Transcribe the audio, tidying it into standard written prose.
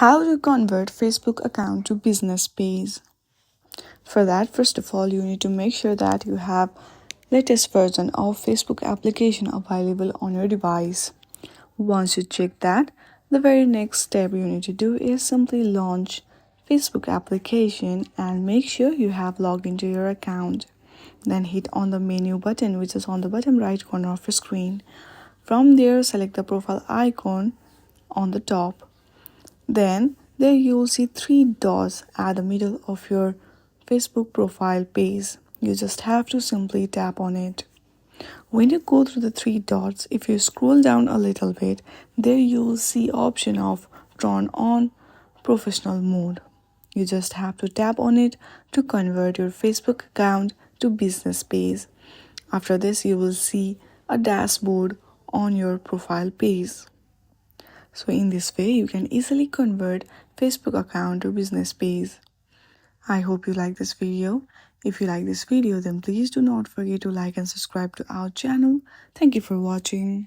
How to convert Facebook account to business page. For that, first of all, you need to make sure that you have latest version of Facebook application available on your device. Once you check that, the very next step you need to do is simply launch Facebook application and make sure you have logged into your account. Then hit on the menu button which is on the bottom right corner of your screen. From there, select the profile icon on the top. Then there you will see three dots at the middle of your Facebook profile page. You just have to simply tap on it. When you go through the three dots, if you scroll down a little bit, there you will see option of turn on professional mode. You just have to tap on it to convert your Facebook account to business page. After this, you will see a dashboard on your profile page. So in this way, you can easily convert Facebook account to business page. I hope you like this video. If you like this video, then please do not forget to like and subscribe to our channel. Thank you for watching.